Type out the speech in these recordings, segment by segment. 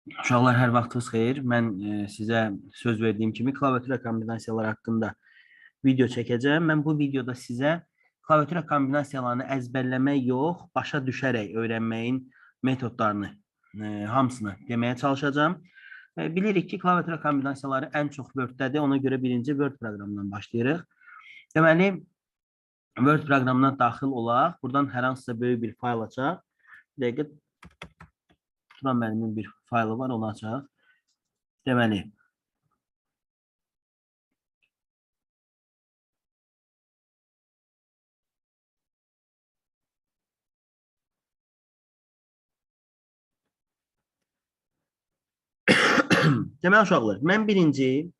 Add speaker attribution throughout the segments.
Speaker 1: Uşaqlar, hər vaxtınız xeyir. Mən sizə söz verdiyim kimi klaviatura kombinasiyaları haqqında video çəkəcəm. Mən bu videoda sizə klaviatura kombinasiyalarını əzbərləmək yox, başa düşərək öyrənməyin metodlarını hamısını deməyə çalışacağım. Bilirik ki, klaviatura kombinasiyaları ən çox Word-dədir. Ona görə birinci Word proqramından başlayırıq. Deməli, Word proqramına daxil olaq. Buradan hər hansısa böyük bir fayl açaq. Bir dəqiqə, Turan müəllimin bir faylı var, onu açaq. Deməli, deməli uşaqlar, mən birinci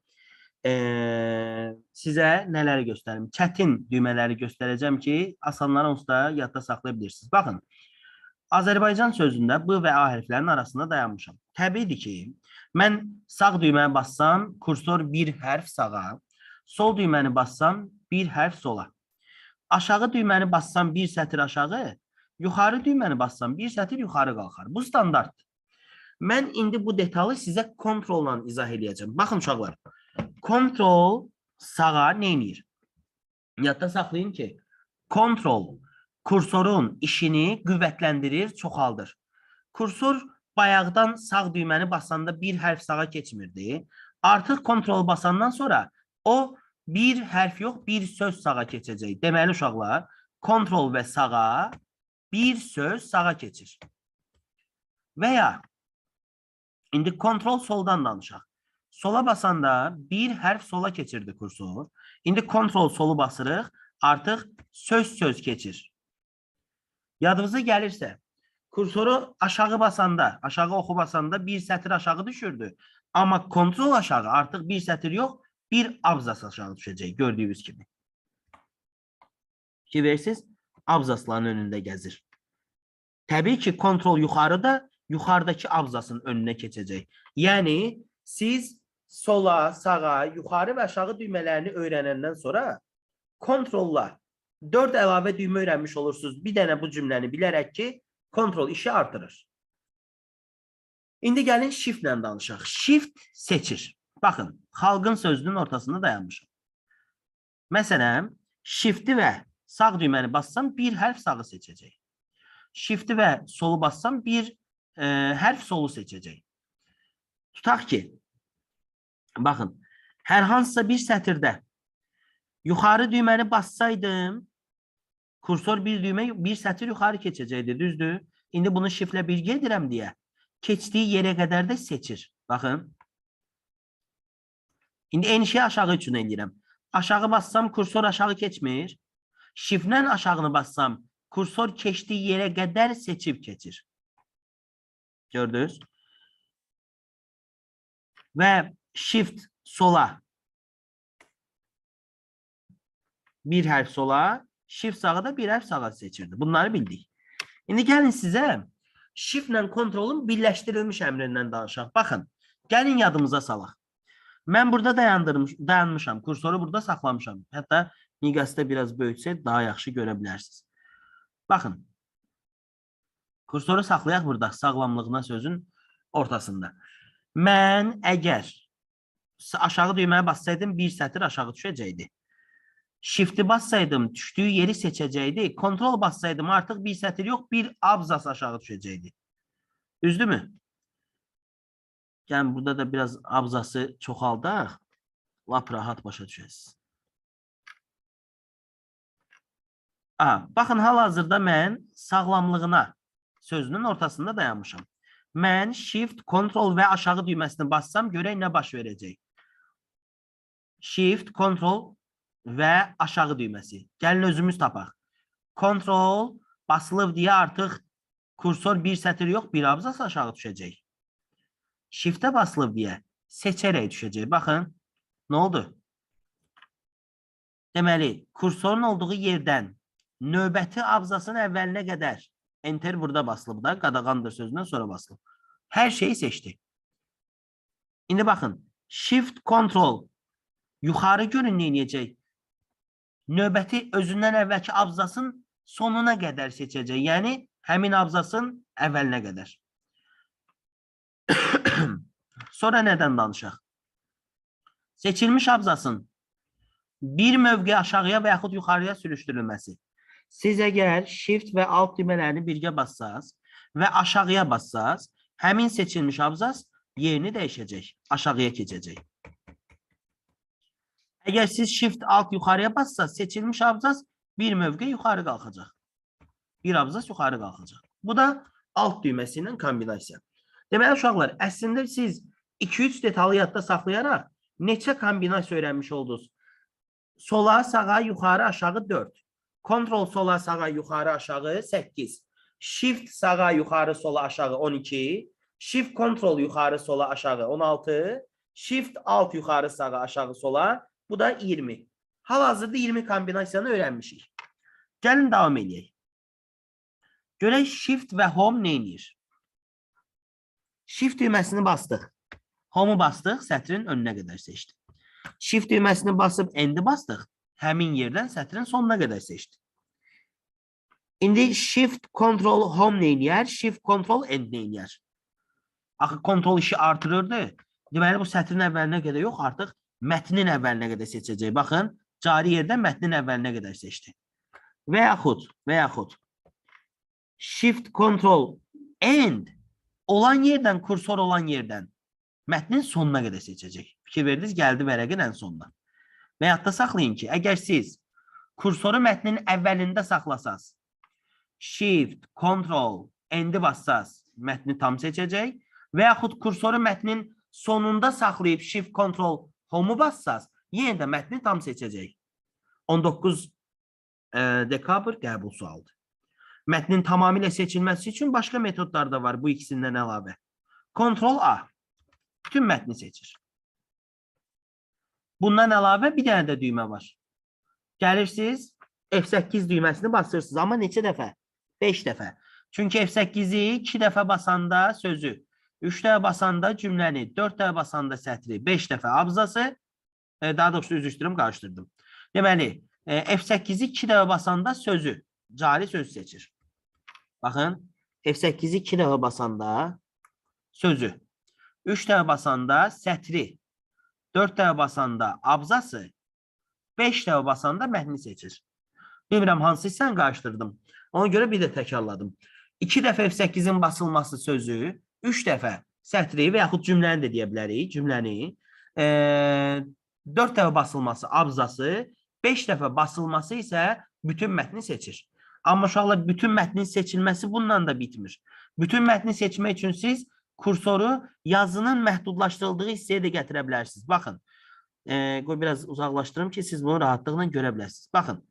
Speaker 1: sizə nələri göstərim? Çətin düymələri göstərəcəm ki, asanları onsuz da yadda saxlaya bilirsiniz. Baxın, Azərbaycan sözündə B və A hərflərinin arasında dayanmışam. Təbiidir ki, mən sağ düyməyə bassam, kursor bir hərf sağa, sol düyməni bassam, bir hərf sola. Aşağı düyməni bassam, bir sətir aşağı, yuxarı düyməni bassam, bir sətir yuxarı qalxar. Bu standartdır. Mən indi bu detalı sizə kontrolla izah edəcəm. Baxın uşaqlar, kontrol sağa neynir? Yadda saxlayın ki, kontrol kursorun işini qüvvətləndirir, çoxaldır. Kursor bayaqdan sağ düyməni basanda bir hərf sağa keçmirdi. Artıq kontrol basandan sonra o bir hərf yox, bir söz sağa keçəcək. Deməli uşaqlar, kontrol və sağa bir söz sağa keçir. Və ya İndi kontrol soldan danışaq. Sola basanda bir hərf sola keçirdi kursor. İndi kontrol solu basırıq, artıq söz keçir. Yadınıza gəlirsə, kursoru aşağı basanda, aşağı oxu basanda bir sətir aşağı düşürdü. Amma kontrol aşağı artıq bir sətir yox, bir abzas aşağı düşəcək, gördüyünüz kimi. Ki versiniz, abzasların önündə gəzir. Təbii ki, kontrol yuxarıda, yuxarıdakı abzasın önünə keçəcək. Yəni, siz sola, sağa, yuxarı və aşağı düymələrini öyrənəndən sonra kontrolla 4 əlavə düymə öyrənmiş olursunuz. Bir dənə bu cümləni bilərək ki, kontrol işi artırır. İndi gəlin shift-lə danışaq. Shift seçir. Baxın, xalqın sözünün ortasında dayanmışam. Məsələn, shift-i və sağ düyməni bassam, bir hərf sağı seçəcək. Shift-i və solu bassam, bir hərf solu seçəcək. Tutaq ki, baxın, hər hansısa bir sətirdə yuxarı düyməni bassaydım, kursor bir düymə, bir sətir yuxarı keçəcəkdir, düzdür? İndi bunu shift-lə birgə edirəm deyə, keçdiyi yerə qədər də seçir. Baxın. İndi eyni şeyi aşağı üçün edirəm. Aşağı bassam, kursor aşağı keçmir. Shift-lə aşağını bassam, kursor keçdiyi yerə qədər seçib keçir. Gördünüz? Və shift sola bir hərf sola, shift sağa da bir hərf sağa seçirdi. Bunları bildik. İndi gəlin sizə shift-lə kontrolun birləşdirilmiş əmrindən danışaq. Baxın, gəlin yadımıza salaq. Mən burada dayanmışam, kursoru burada saxlamışam. Hətta miqasda biraz böyütsə daha yaxşı görə bilərsiniz. Baxın, kursoru saxlayaq burada, sağlamlığına sözün ortasında. Mən əgər aşağı düyməyə bassaydım, bir sətir aşağı düşəcəkdi. Shift-i bassaydım, düşdüyü yeri seçəcəkdi. Kontrol bassaydım, artıq bir sətir yox, bir abzas aşağı düşəcəkdi. Düzdürmü? Yəni, burada da biraz abzası çoxaldaq. Lap rahat başa düşəsiniz. Baxın, hal-hazırda mən sağlamlığına sözünün ortasında dayanmışam. Mən shift, kontrol və aşağı düyməsini bassam, görək nə baş verəcək. Shift, kontrol və aşağı düyməsi. Gəlin özümüz tapaq. Kontrol basılıb deyə artıq kursor bir sətir yox, bir abzas aşağı düşəcək. Shift-ə basılıb deyə seçərək düşəcək. Baxın, nə oldu? Deməli, kursorun olduğu yerdən növbəti abzasın əvvəlinə qədər enter burada basılıb da, qadağandır sözündən sonra basılıb. Hər şeyi seçdi. İndi baxın, shift, kontrol yuxarı görün neyəcək? Növbəti özündən əvvəlki abzasın sonuna qədər seçəcək. Yəni, həmin abzasın əvvəlinə qədər. Sonra nədən danışaq? Seçilmiş abzasın bir mövqe aşağıya və yaxud yuxarıya sürüşdürülməsi. Siz əgər shift və alt düymələrini birgə bassaz və aşağıya bassaz, həmin seçilmiş abzas yerini dəyişəcək, aşağıya keçəcək. Əgər siz shift alt yuxarıya bassaz, seçilmiş abzas bir mövqe yuxarı qalxacaq. Bir abzas yuxarı qalxacaq. Bu da alt düyməsi ilə kombinasiya. Deməli, uşaqlar, əslində siz 2-3 detalı yadda saxlayaraq neçə kombinasiya öyrənmiş oldunuz? Sola, sağa, yuxarı, aşağı 4. Kontrol sola, sağa, yuxarı, aşağı 8. Shift sağa, yuxarı, sola, aşağı 12. Shift kontrol yuxarı, sola, aşağı 16. Shift alt yuxarı, sağa, aşağı, sola. Bu da 20. Hal-hazırda 20 kombinasiyanı öyrənmişik. Gəlin davam edək. Görək shift və home nə edir? Shift düyməsini bastıq. Home'u bastıq, sətrin önünə qədər seçdik. Shift düyməsini basıb end'i bastıq. Həmin yerdən sətrin sonuna qədər seçdik. İndi shift control home nə edir? Shift control end nə edir? Axı kontrol işi artırırdı. Deməli bu sətrin əvvəlinə qədər yox, artıq mətnin əvvəlinə qədər seçəcək. Baxın, cari yerdən mətnin əvvəlinə qədər seçdi. Və yaxud shift control end olan yerdən, kursor olan yerdən mətnin sonuna qədər seçəcək. Fikir verdiniz, gəldi vərəqin ən sonuna. Və yadda saxlayın ki, əgər siz kursoru mətnin əvvəlində saxlasaz, shift, control, endi bassaz, mətni tam seçəcək və yaxud kursoru mətnin sonunda saxlayıb shift, control, home'u bassaz, yenə də mətni tam seçəcək. 19 dekabr qəbul sualıdır. Mətnin tamamilə seçilməsi üçün başqa metodlar da var bu ikisindən əlavə. Ctrl A. Bütün mətni seçir. Bundan əlavə bir dənə də düymə var. Gəlirsiniz, F8 düyməsini basırsınız. Amma neçə dəfə? 5 dəfə. Çünki F8-i 2 dəfə basanda sözü, 3 dəfə basanda cümləni, 4 dəfə basanda sətri, 5 dəfə abzası, daha doğrusu üzüşdürüm, qarışdırdım. Deməli, F8-i 2 dəfə basanda sözü, cari söz seçir. Baxın, F8-i 2 dəfə basanda sözü, 3 dəfə basanda sətri, 4 dəfə basanda abzası, 5 dəfə basanda mətni seçir. Bilmirəm, hansı sən qarışdırdım. Ona görə bir də təkrarladım. 2 dəfə F8-in basılması sözü, 3 dəfə sətri və yaxud cümləni də deyə bilərik, cümləni, 4 dəfə basılması abzası, 5 dəfə basılması isə bütün mətni seçir. Amma uşaqlar, bütün mətnin seçilməsi bununla da bitmir. Bütün mətni seçmək üçün siz kursoru yazının məhdudlaşdırıldığı hissəyə də gətirə bilərsiniz. Baxın, qoy biraz uzaqlaşdırım ki, siz bunu rahatlıqla görə biləsiniz. Baxın,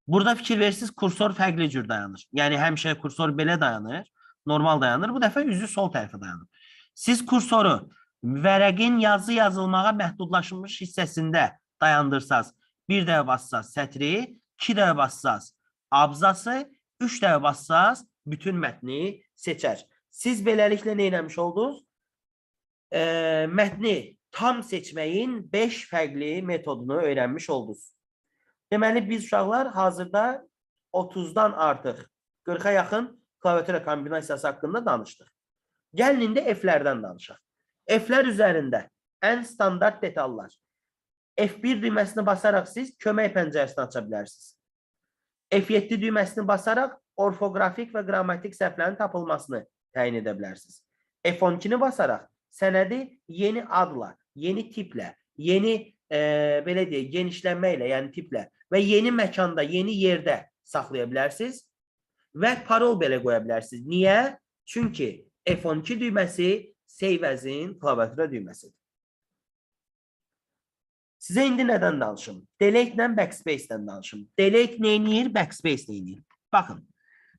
Speaker 1: burada fikir verirsiniz, kursor fərqli cür dayanır. Yəni, həmişə kursor belə dayanır, normal dayanır. Bu dəfə üzü sol tərəfə dayanır. Siz kursoru vərəqin yazı yazılmağa məhdudlaşmış hissəsində dayandırsaz, bir dəfə bassaz sətri, 2 dəfə bassaz abzası, 3 dəfə bassaz bütün mətni seçər. Siz beləliklə nə eləmiş oldunuz? Mətni tam seçməyin 5 fərqli metodunu öyrənmiş oldunuz. Deməli, biz uşaqlar hazırda 30-dan artıq 40-a yaxın klaviatura kombinasiyası haqqında danışdıq. Gəlin indi F-lərdən danışaq. F-lər üzərində ən standart detallar. F1 düyməsini basaraq siz kömək pəncərəsini aça bilərsiniz. F7 düyməsini basaraq orfoqrafik və qrammatik səhvlərin tapılmasını təyin edə bilərsiniz. F12-ni basaraq sənədi yeni adla, yeni tiplə, yeni belə deyək, genişlənməklə, yəni tiplə və yeni məkanda, yeni yerdə saxlaya bilərsiniz və parol belə qoya bilərsiniz. Niyə? Çünki F12 düyməsi save as-in klaviatura düyməsidir. Sizə indi nədən danışım? Delete ilə backspace-dən danışım. Delete nə edir? Backspace nə edir? Baxın.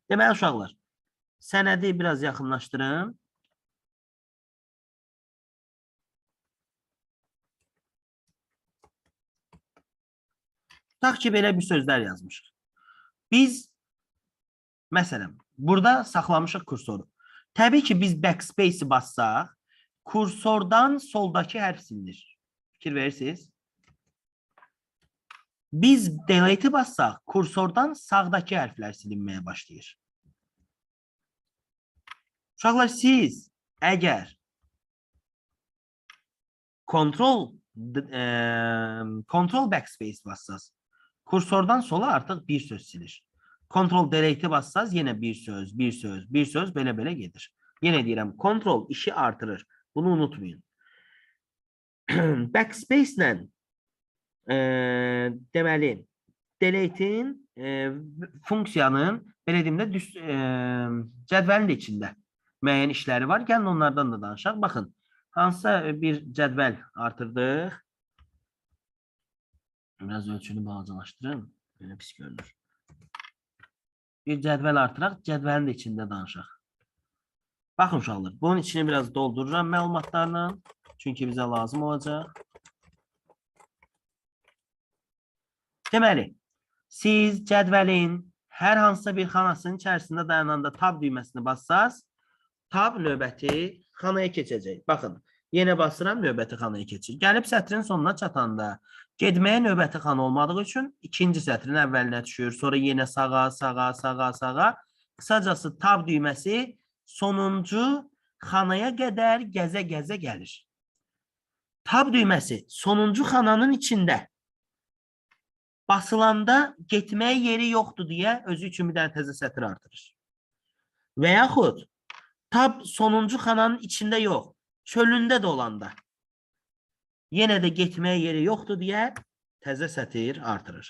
Speaker 1: Deməli, uşaqlar, sənədi biraz yaxınlaşdırım. Tutaq ki, belə bir sözlər yazmışıq. Biz, məsələn, burada saxlamışıq kursoru. Təbii ki, biz backspace-i bassaq, kursordan soldakı hərf silinir. Fikir verirsiniz? Biz delete-i bassaq, kursordan sağdakı hərflər silinməyə başlayır. Uşaqlar, siz əgər Control backspace bassaz. Kursordan sola artıq bir söz silir. Control delete'i bassaz yenə bir söz, bir söz, bir söz belə-belə gedir. Yenə deyirəm, control işi artırır. Bunu unutmayın. Backspace ilə deməli, delete'in funksiyanın belə deyim də cədvəlin içində müəyyən işləri var. Gəlin onlardan da danışaq. Baxın, hansısa bir cədvəl artırdıq. Biraz ölçünü balacalaşdırın. Belə pis görünür. Bir cədvəl artıraq, cədvəlin də içində danışaq. Baxın uşaqlar, bunun içini biraz doldururam məlumatlarla. Çünki bizə lazım olacaq. Deməli, siz cədvəlin hər hansısa bir xanasının içərisində dayananda tab düyməsini bassaz, tab növbəti xanaya keçəcək. Baxın, yenə basıram, növbəti xanaya keçir. Gəlib sətrin sonuna çatanda, getməyə növbəti xana olmadığı üçün ikinci sətrin əvvəlinə düşür. Sonra yenə sağa, sağa, sağa, sağa. Qısacası tab düyməsi sonuncu xanaya qədər gəzə-gəzə gəlir. Tab düyməsi sonuncu xananın içində basılanda getməyə yeri yoxdur deyə özü üçün bir dənə təzə sətr artırır. Və yaxud tab sonuncu xananın içində yox, çölündə də olanda yenə də getməyə yeri yoxdur deyə təzə sətr artırır.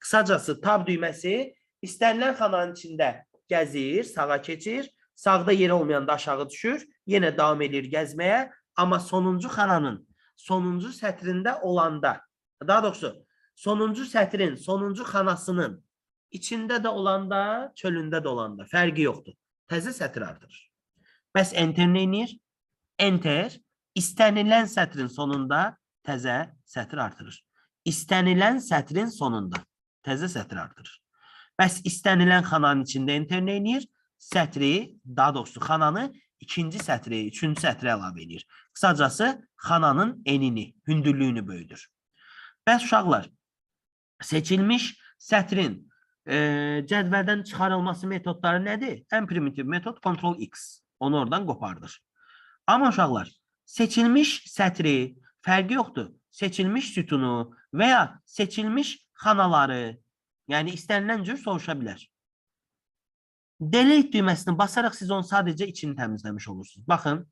Speaker 1: Qısacası tab düyməsi istənilən xananın içində gəzir, sağa keçir, sağda yeri olmayanda aşağı düşür, yenə davam edir gəzməyə, amma sonuncu xananın sonuncu sətrində olanda, daha doğrusu sonuncu sətrin, sonuncu xanasının içində də olanda, çölündə də olanda fərqi yoxdur. Təzə sətr artırır. Bəs enter nə edir? Enter istənilən sətrin sonunda təzə sətr artırır. İstənilən sətrin sonunda təzə sətr artırır. Bəs istənilən xananın içində enter nə edir? Sətri, daha doğrusu xananı ikinci sətri, üçüncü sətri əlavə edir. Qısacası xananın enini, hündürlüyünü böyüdür. Bəs uşaqlar, seçilmiş sətrin cədvəldən çıxarılması metodları nədir? Ən primitiv metod Ctrl X. Onu oradan qopardır. Amma uşaqlar, seçilmiş sətri, fərqi yoxdur. Seçilmiş sütunu və ya seçilmiş xanaları, yəni istənilən cür soruşa bilər. Delete düyməsini basaraq siz onu sadəcə içini təmizləmiş olursunuz. Baxın,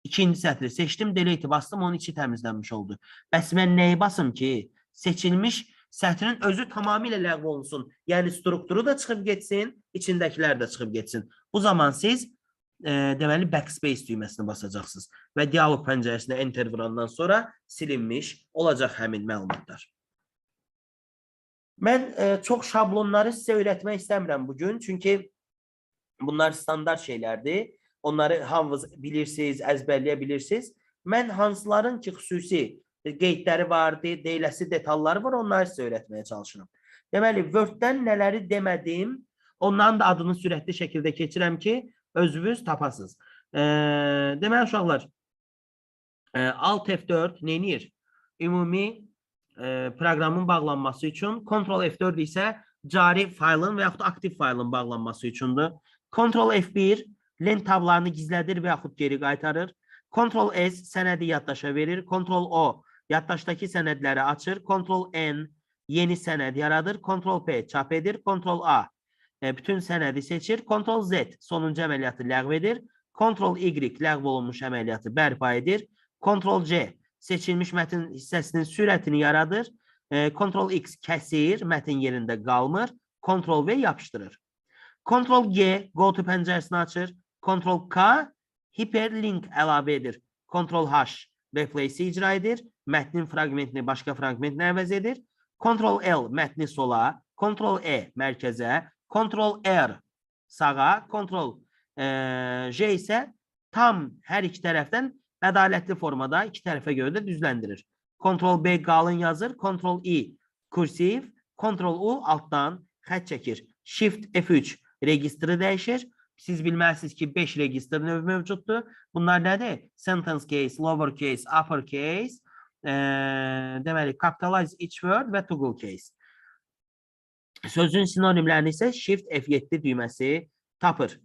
Speaker 1: ikinci sətri seçdim, delete bastım, onun içi təmizlənmiş oldu. Bəs mən nəyi basım ki, seçilmiş sətrin özü tamamilə ləğv olunsun. Yəni strukturu da çıxıb getsin, içindəkilər də çıxıb getsin. Bu zaman siz deməli backspace düyməsini basacaqsınız və dialog pəncərəsinə enter vurandan sonra silinmiş olacaq həmin məlumatlar. Mən çox şablonları sizə öyrətmək istəmirəm bugün, çünki bunlar standart şeylərdir. Onları hamınız bilirsiniz, əzbərləyə bilirsiniz. Mən hansıların ki, xüsusi qeydləri var, deyiləsi detalları var, onları sizə öyrətməyə çalışıram. Deməli, Word-dən nələri demədim, onların da adını sürətli şəkildə keçirəm ki, özünüz tapasınız. Deməli, uşaqlar, Alt F4 neyinir? Ümumi proqramın bağlanması üçün, Ctrl F4 isə cari faylın və yaxud aktiv faylın bağlanması üçündür. Ctrl F1 lent tablarını gizlədir və yaxud geri qaytarır. Ctrl S sənədi yaddaşa verir. Ctrl O yaddaşdakı sənədləri açır. Ctrl N yeni sənəd yaradır. Ctrl P çap edir. Ctrl A bütün sənədi seçir. Ctrl Z sonuncu əməliyyatı ləğv edir. Ctrl Y ləğv olunmuş əməliyyatı bərpa edir. Ctrl C seçilmiş mətn hissəsinin sürətini yaradır. Ctrl X kəsir, mətn yerində qalmır. Ctrl V yapışdırır. Ctrl G Go to pəncərəsini açır. Ctrl K hiperlink əlavə edir. Ctrl H replace icra edir. Mətnin fraqmentini başqa fraqmentlə əvəz edir. Ctrl L mətni sola, Ctrl E mərkəzə, Ctrl R sağa, Ctrl J isə tam hər iki tərəfdən ədalətli formada iki tərəfə görə də düzləndirir. Ctrl B qalın yazır, Ctrl I kursiv, Ctrl U altdan xətt çəkir. Shift F3 registri dəyişir. Siz bilməlisiniz ki, 5 registr növ mövcuddur. Bunlar nədir? Sentence case, lower case, upper case, deməli, capitalize each word və toggle case. Sözün sinonimlərini isə Shift F7 düyməsi tapır.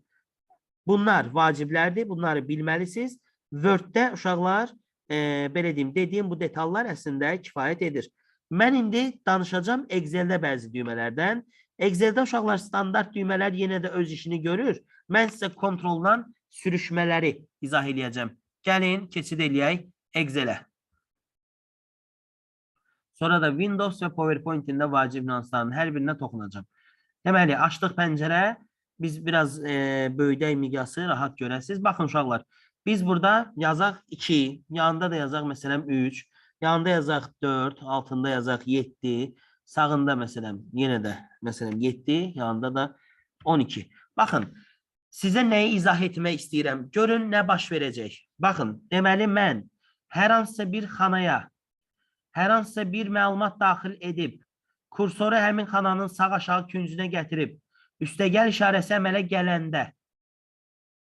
Speaker 1: Bunlar vaciblərdir, bunları bilməlisiniz. Word-də uşaqlar belə deyim, dediyim bu detallar əslində kifayət edir. Mən indi danışacağım Excel-də bəzi düymələrdən. Excel-də uşaqlar standart düymələr yenə də öz işini görür. Mən sizə kontroldan sürüşmələri izah edəcəm. Gəlin, keçid eləyək Excel-ə. Sonra da Windows və PowerPoint-in də vacib nüanslarının hər birinə toxunacağım. Deməli, açdıq pəncərə. Biz biraz böyüdək miqyası rahat görəsiniz. Baxın uşaqlar, biz burada yazaq 2, yanında da yazaq məsələn 3, yanında yazaq 4, altında yazaq 7, sağında məsələn yenə də məsələn 7, yanında da 12. Baxın, sizə nəyi izah etmək istəyirəm? Görün nə baş verəcək. Baxın, deməli mən hər hansısa bir xanaya, hər hansısa bir məlumat daxil edib, kursoru həmin xananın sağ-aşağı küncünə gətirib, üstəgəl işarəsi əmələ gələndə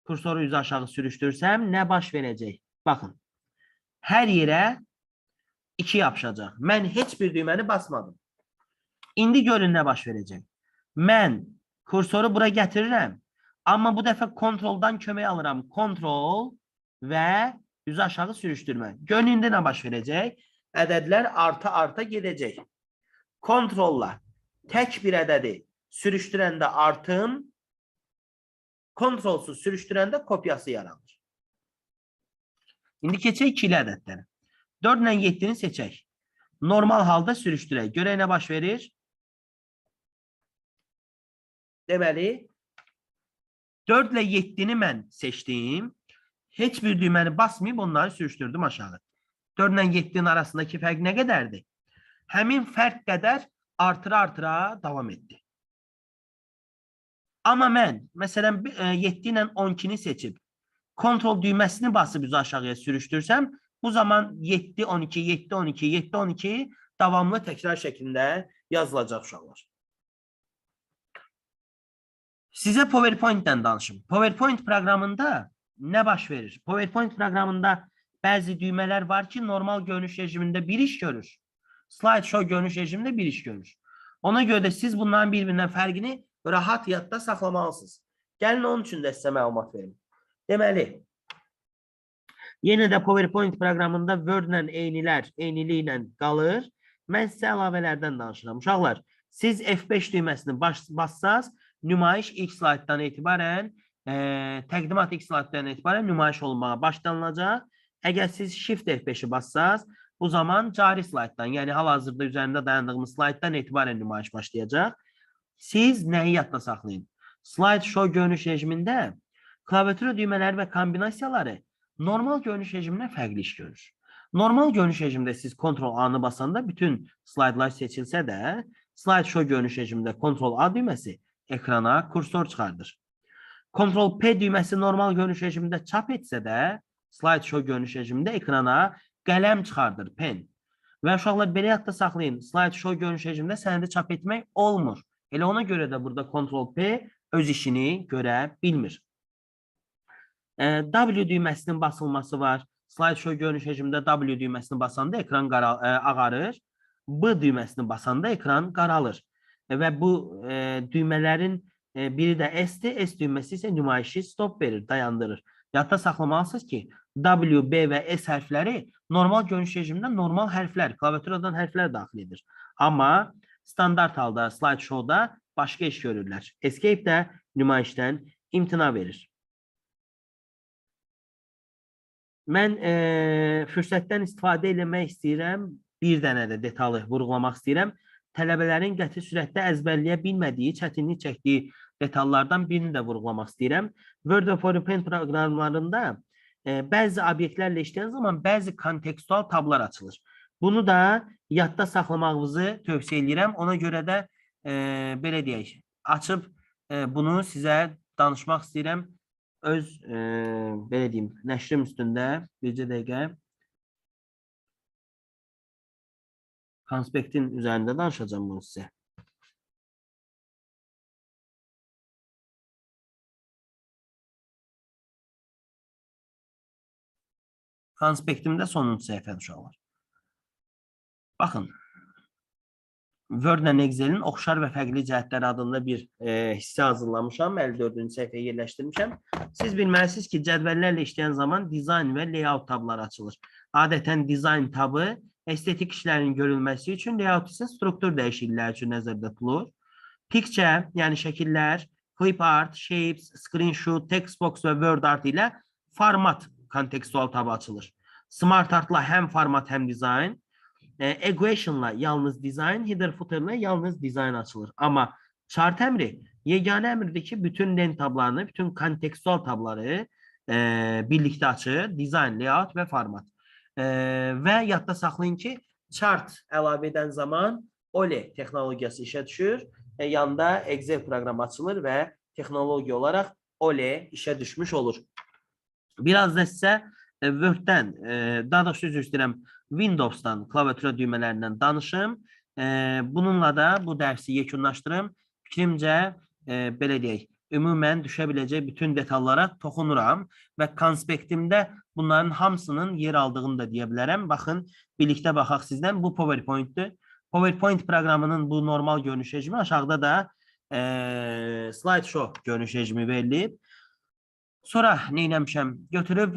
Speaker 1: kursoru üzü aşağı sürüşdürsəm, nə baş verəcək? Baxın, hər yerə 2 yapışacaq. Mən heç bir düyməni basmadım. İndi görün nə baş verəcək. Mən kursoru bura gətirirəm, amma bu dəfə kontroldan kömək alıram. Kontrol və üzü aşağı sürüşdürmə. Görün indi nə baş verəcək? Ədədlər arta gedəcək. Kontrolla tək bir ədədi sürüşdürəndə artım, kontrolsuz sürüşdürəndə kopyası yaranır. İndi keçək ikili ədədləri. 4 ilə 7-ni seçək. Normal halda sürüşdürək. Görək nə baş verir? Deməli, 4 ilə 7-ni mən seçdim. Heç bir düyməni basmayıb onları sürüşdürdüm aşağı. 4 ilə 7-nin arasındakı fərq nə qədərdir? Həmin fərq qədər artıra davam etdi. Amma mən, məsələn, 7 ilə 12-ni seçib, kontrol düyməsini basıb üzü aşağıya sürüşdürsəm, bu zaman 7, 12, 7, 12, 7, 12 davamlı təkrar şəklində yazılacaq uşaqlar. Sizə PowerPoint-dən danışım. PowerPoint proqramında nə baş verir? PowerPoint proqramında bəzi düymələr var ki, normal görünüş rejimində bir iş görür. Slideshow görünüş rejimində bir iş görür. Ona görə də siz bunların bir-birindən fərqini rahat yadda saxlamalısınız. Gəlin onun üçün də sizə məlumat verim. Deməli, yenə də PowerPoint proqramında Word-lə eyniliklə qalır. Mən sizə əlavələrdən danışıram. Uşaqlar, siz F5 düyməsini bassaz, nümayiş ilk slaytdan etibarən, təqdimat ilk slaytdan etibarən nümayiş olunmağa başlanılacaq. Əgər siz Shift F5-i bassaz, bu zaman cari slaytdan, yəni hal-hazırda üzərində dayandığımız slaytdan etibarən nümayiş başlayacaq. Siz nəyi yadda saxlayın? Slideshow görünüş rejimində klaviatura düymələri və kombinasiyaları normal görünüş rejimindən fərqli iş görür. Normal görünüş rejimində siz Ctrl-A-nı basanda bütün slaydlar seçilsə də, Slideshow görünüş rejimində Ctrl-A düyməsi ekrana kursor çıxardır. Ctrl-P düyməsi normal görünüş rejimində çap etsə də, Slideshow görünüş rejimində ekrana qələm çıxardır, pen. Və uşaqlar belə yadda saxlayın, Slideshow görünüş rejimində sənədi çap etmək olmur. Elə ona görə də burada Ctrl-P öz işini görə bilmir. W düyməsinin basılması var. Slideshow görünüş rejimində W düyməsini basanda ekran ağarır. B düyməsini basanda ekran qaralır. Və bu düymələrin biri də S-dir. S düyməsi isə nümayişi stop verir, dayandırır. Yadda saxlamalısınız ki, W, B və S hərfləri normal görünüş rejimində normal hərflər, klaviaturadan hərflər daxil edir. Amma standart halda Slideshow-da başqa iş görürlər. Escape də nümayişdən imtina verir. Mən fürsətdən istifadə eləmək istəyirəm. Bir dənə də detalı vurğulamaq istəyirəm. Tələbələrin qəti sürətdə əzbərləyə bilmədiyi, çətinlik çəkdiyi detallardan birini də vurğulamaq istəyirəm. Word və PowerPoint proqramlarında bəzi obyektlərlə işləyən zaman bəzi kontekstual tablar açılır. Bunu da yadda saxlamağınızı tövsiyə edirəm. Ona görə də belə deyək, açıb bunu sizə danışmaq istəyirəm. Öz, belə deyim, nəşrim üstündə bircə dəqiqə konspektin üzərində danışacağım bunu sizə. Konspektimdə sonuncu səhifə uşaqlar. Baxın, Word ilə Excel'in oxşar və fərqli cəhətləri adında bir hissə hazırlamışam. 54-cü səhifəyə yerləşdirmişəm. Siz bilməlisiniz ki, cədvəllərlə işləyən zaman dizayn və layout tabları açılır. Adətən dizayn tabı estetik işlərin görülməsi üçün, layout isə struktur dəyişiklikləri üçün nəzərdə tutulur. Picture, yəni şəkillər, clip art, shapes, screenshot, textbox və word art ilə format kontekstual tabı açılır. Smart artla həm format, həm dizayn. Equation'la yalnız dizayn, header footer'la yalnız dizayn açılır. Amma chart əmri yeganə əmrdir ki, bütün lent tablarını, bütün kontekstual tabları birlikdə açır. Dizayn, layout və format. Və yadda saxlayın ki, chart əlavə edən zaman OLE texnologiyası işə düşür. Yanında Excel proqramı açılır və texnologiya olaraq OLE işə düşmüş olur. Biraz da sizə Word-dən, daha doğrusu üzr istəyirəm, Windows-dan, klaviatura düymələrindən danışım. Bununla da bu dərsi yekunlaşdırım. Fikrimcə, belə deyək, ümumən düşə biləcək bütün detallara toxunuram və konspektimdə bunların hamısının yer aldığını da deyə bilərəm. Baxın, birlikdə baxaq sizdən. Bu PowerPoint-dir. PowerPoint proqramının bu normal görünüş rejimi, aşağıda da slideshow görünüş rejimi verilib. Sonra neyləmişəm? Götürüb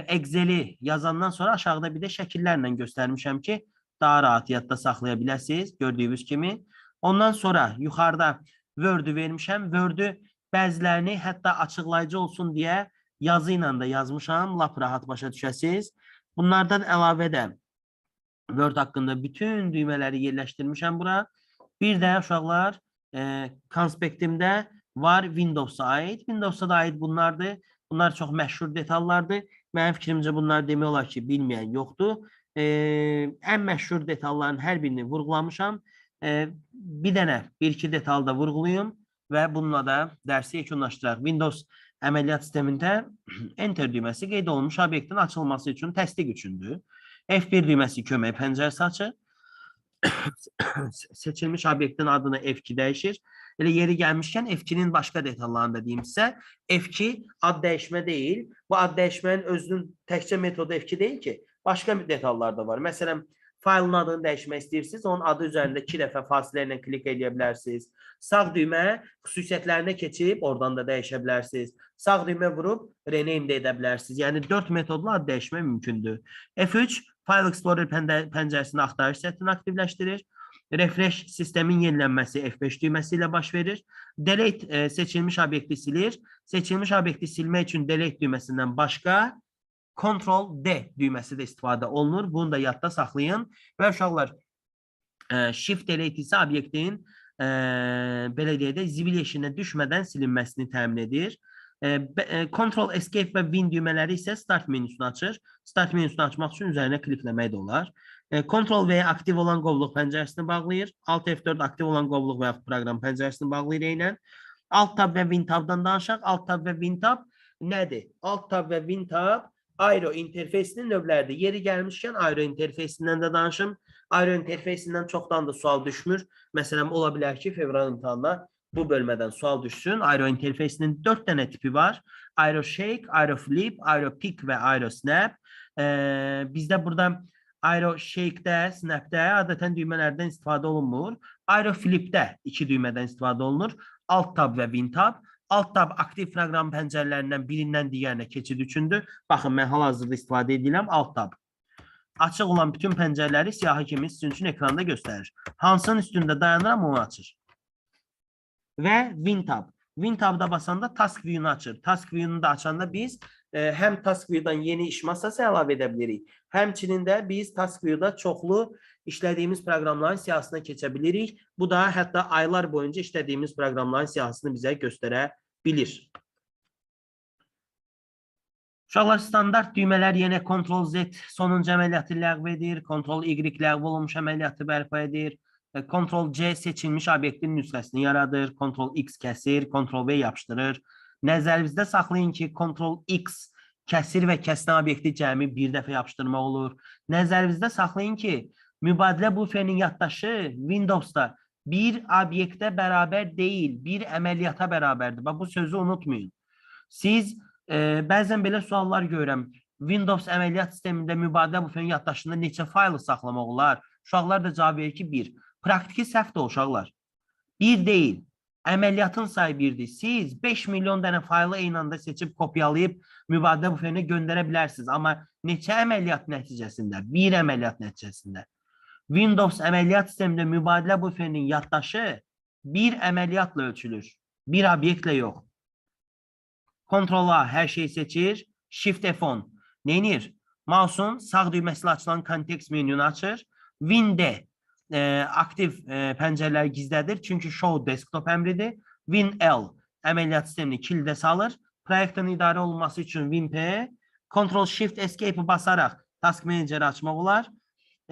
Speaker 1: Excel-i yazandan sonra aşağıda bir də şəkillərlə göstərmişəm ki, daha rahat yadda saxlaya biləsiniz, gördüyünüz kimi. Ondan sonra yuxarıda Word-ü vermişəm. Word-ü bəzilərini hətta açıqlayıcı olsun deyə yazı ilə də yazmışam, lap rahat başa düşəsiniz. Bunlardan əlavə də Word haqqında bütün düymələri yerləşdirmişəm bura. Bir də uşaqlar konspektimdə var Windows-a aid. Windows-a da aid bunlardır. Bunlar çox məşhur detallardır. Mənim fikrimcə bunlar demək olar ki, bilməyən yoxdur. Ən məşhur detalların hər birini vurğulamışam. Bir dənə, bir-iki detal da vurğulayım və bununla da dərsi yekunlaşdıraq. Windows əməliyyat sistemində Enter düyməsi qeyd olunmuş obyektin açılması üçün təsdiq üçündür. F1 düyməsi kömək pəncərəsi açır. Seçilmiş obyektin adını F2 dəyişir. Elə yeri gəlmişkən F2-nin başqa detallarını da deyim sizə. F2 ad dəyişmə deyil. Bu ad dəyişmənin özünün təkcə metodu F2 deyil ki, başqa detallar da var. Məsələn, faylın adını dəyişmək istəyirsiniz, onun adı üzərində 2 dəfə fasilə ilə klik edə bilərsiniz. Sağ düymə xüsusiyyətlərinə keçib oradan da dəyişə bilərsiniz. Sağ düymə vurub rename də edə bilərsiniz. Yəni 4 metodla ad dəyişmək mümkündür. F3 File Explorer pəncərəsində axtarış səthini aktivləşdirir. Refresh sistemin yenilənməsi F5 düyməsi ilə baş verir. Delete seçilmiş obyekti silir. Seçilmiş obyekti silmək üçün delete düyməsindən başqa Ctrl-D düyməsi də istifadə olunur. Bunu da yadda saxlayın. Və uşaqlar, Shift Delete isə obyektin belə deyək də zibil yeşiyinə düşmədən silinməsini təmin edir. Ctrl, Escape və Win düymələri isə Start menüsünü açır. Start menüsünü açmaq üçün üzərinə klikləmək də olar. Ctrl V aktiv olan qovluq pəncərəsini bağlayır. Alt F4 aktiv olan qovluq və yaxud proqram pəncərəsini bağlayır eynən. Alt tab və WinTab-dan danışaq. Alt tab və WinTab nədir? Alt tab və WinTab Aero interfeysinin növləridir. Yeri gəlmişkən Aero interfeysindən də danışım. Aero interfeysindən çoxdan da sual düşmür. Məsələn, ola bilər ki, fevral imtahanına bu bölmədən sual düşsün. Aero interfeysinin 4 dənə tipi var. Aero Shake, Aero Flip, Aero Pick və Aero Snap. Bizdə burada Aero Shake-də, Snap-də adətən düymələrdən istifadə olunmur. Aero Flip-də 2 düymədən istifadə olunur. Alt tab və WinTab. Alt tab aktiv proqram pəncərələrindən birindən digərinə keçid üçündür. Baxın, mən hal-hazırda istifadə edirəm alt tab. Açıq olan bütün pəncərələri siyahı kimi sizin üçün ekranda göstərir. Hansının üstündə dayanıram, onu açır. Və WinTab. WinTab-da basanda Task View-nu açır. Task View-nu da açanda biz həm Task View-dan yeni iş masası əlavə edə bilirik. Həmçinin də biz Task View-da çoxlu işlədiyimiz proqramların siyahısına keçə bilirik. Bu da hətta aylar boyunca işlədiyimiz proqramların siyahısını bizə göstərə bilir. Uşaqlar, standart düymələr yenə Ctrl-Z sonuncu əməliyyatı ləğv edir. Ctrl-Y ləğv olunmuş əməliyyatı bərpa edir. Ctrl-C seçilmiş obyektin nüsxəsini yaradır. Ctrl-X kəsir, Ctrl-V yapışdırır. Nəzərinizdə saxlayın ki, Ctrl-X kəsir və kəsilən obyekti cəmi bir dəfə yapışdırmaq olur. Nəzərinizdə saxlayın ki, mübadilə buferinin yaddaşı Windows-da bir obyektə bərabər deyil, bir əməliyyata bərabərdir. Bu sözü unutmayın. Siz bəzən belə suallar görürəm. Windows əməliyyat sistemində mübadilə buferinin yaddaşında neçə faylı saxlamaq olar? Uşaqlar da cavab verir ki, 1. Praktiki səhvdir uşaqlar. 1 deyil. Əməliyyatın sayı 1-dir. Siz 5 milyon dənə faylı eyni anda seçib kopyalayıb mübadilə buferinə göndərə bilərsiniz. Amma neçə əməliyyat nəticəsində? Bir əməliyyat nəticəsində. Windows əməliyyat sistemində mübadilə buferinin yaddaşı bir əməliyyatla ölçülür. Bir obyektlə yox. Ctrl-A hər şeyi seçir. Shift F10. Neynir? Mouse'un sağ düyməsilə açılan kontekst menüyünü açır. Win-D aktiv pəncərələri gizlədir. Çünki Show Desktop əmridir. Win-L əməliyyat sistemini kildə salır. Proyektın idarə olunması üçün Win-P. Ctrl-Shift-Escape basaraq Task Manager'ı açmaq olar.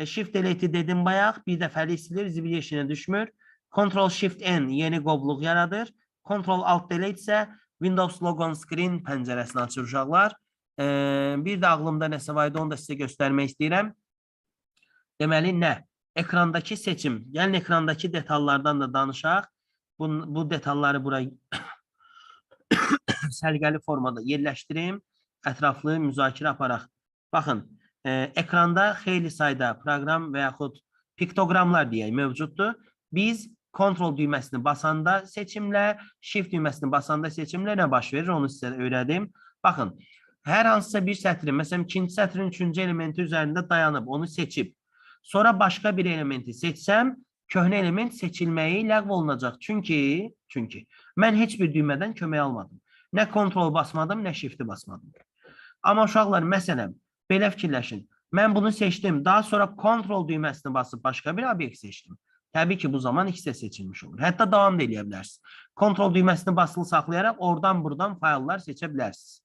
Speaker 1: Shift Delete dedim bayaq. Bir dəfəli silir. Zibil yeşilinə düşmür. Ctrl-Shift-N yeni qovluq yaradır. Ctrl-Alt Delete isə Windows Logon Screen pəncərəsini açır uşaqlar. Bir də ağlımda nəsə var idi, onu da sizə göstərmək istəyirəm. Deməli, nə? Ekrandakı seçim. Gəlin ekrandakı detallardan da danışaq. Bu detalları buraya sərgəli formada yerləşdirim. Ətraflı müzakirə aparaq. Baxın, ekranda xeyli sayda proqram və yaxud piktoqramlar deyək mövcuddur. Biz Ctrl düyməsini basanda seçimlə, Shift düyməsini basanda seçimlə nə baş verir, onu sizə öyrədim. Baxın, hər hansısa bir sətrin, məsələn, ikinci sətrin üçüncü elementi üzərində dayanıb, onu seçib, sonra başqa bir elementi seçsəm, köhnə element seçilməyi ləğv olunacaq. Çünki mən heç bir düymədən kömək almadım. Nə Ctrl basmadım, nə Shift-i basmadım. Amma uşaqlar, məsələn, belə fikirləşin. Mən bunu seçdim, daha sonra Ctrl düyməsini basıb başqa bir obyekt seçdim. Təbii ki, bu zaman ikisi də seçilmiş olur. Hətta davam da eləyə bilərsiniz. Ctrl düyməsini basılı saxlayaraq oradan-buradan fayllar seçə bilərsiniz.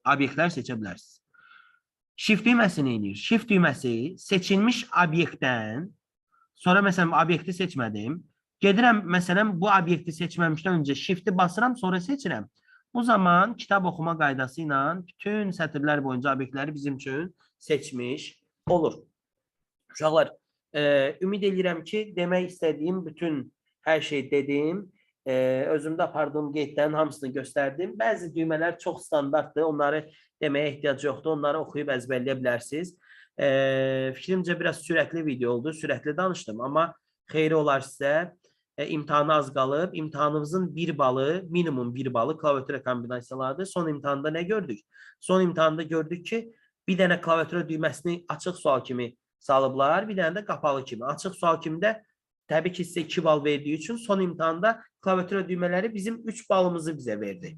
Speaker 1: Obyektlər seçə bilərsiniz. Shift düyməsi nə edir? Shift düyməsi seçilmiş obyektdən, sonra məsələn, obyekti seçmədim. Gedirəm, məsələn, bu obyekti seçməmişdən öncə Shift-i basıram, sonra seçirəm. Bu zaman kitab oxuma qaydası ilə bütün sətirlər boyunca obyektləri bizim üçün seçmiş olur. Uşaqlar, ümid edirəm ki, demək istədiyim bütün hər şey dedim. Özümdə apardığım qeydlərin hamısını göstərdim. Bəzi düymələr çox standartdır. Onları deməyə ehtiyac yoxdur. Onları oxuyub əzbərləyə bilərsiniz. Fikrimcə biraz sürətli video oldu. Sürətli danışdım. Amma xeyri olar sizə. İmtahanı az qalıb. İmtahanımızın bir balı, minimum bir balı klaviatura kombinasiyalardır. Son imtahanda nə gördük? Son imtahanda gördük ki, bir dənə klaviatura düyməsini açıq sual kimi salıblar, bir dənə də qapalı kimi. Açıq sual kimi də təbii ki, sizə 2 bal verdiyi üçün son imtahanda klaviatura düymələri bizim 3 balımızı bizə verdi.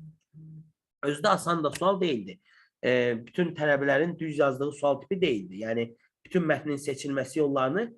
Speaker 1: Özdə asan da sual deyildi. Bütün tələbələrin düz yazdığı sual tipi deyildi. Yəni, bütün mətnin seçilməsi yollarını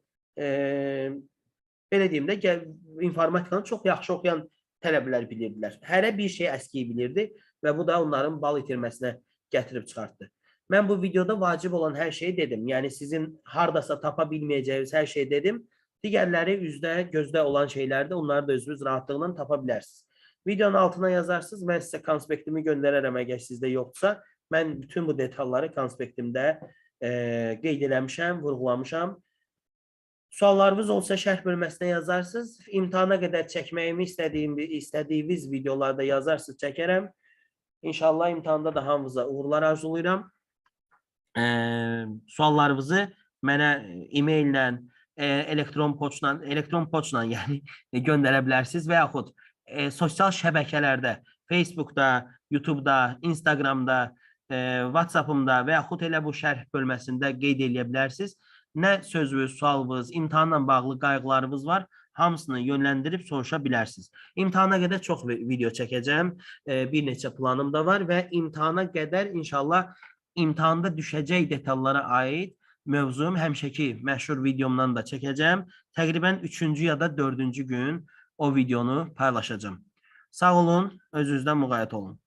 Speaker 1: belə deyim də, informatikanı çox yaxşı oxuyan tələbələr bilirdilər. Hərə bir şey əskiyi bilirdi və bu da onların bal itirməsinə gətirib çıxartdı. Mən bu videoda vacib olan hər şeyi dedim. Yəni, sizin haradasa tapa bilməyəcəyiniz hər şeyi dedim. Digərləri üzdə, gözdə olan şeylərdə onları da özünüz rahatlıqla tapa bilərsiniz. Videonun altına yazarsınız, mən sizə konspektimi göndərərəm, əgər sizdə yoxdursa. Mən bütün bu detalları konspektimdə qeyd eləmişəm, vurğulamışam. Suallarınız olsa şərh bölməsinə yazarsınız. İmtahana qədər çəkməyimi istədiyiniz videolarda yazarsınız, çəkərəm. İnşallah imtahanda da hamınıza uğurlar arzulayıram. Suallarınızı mənə e-maillə, elektron poçtla yəni göndərə bilərsiniz və yaxud sosial şəbəkələrdə, Facebookda, YouTube'da, Instagram'da, WhatsApp'ımda və yaxud elə bu şərh bölməsində qeyd edə bilərsiniz. Nə sözünüz, sualınız, imtahanla bağlı qayğılarınız var, hamısını yönləndirib soruşa bilərsiniz. İmtahana qədər çox video çəkəcəm, bir neçə planım da var və imtahana qədər inşallah imtahanda düşəcək detallara aid mövzum həmişəki məşhur videomdan da çəkəcəm. Təqribən 3-cü ya da 4-cü gün o videonu paylaşacağım. Sağ olun, özünüzdən müğayət olun.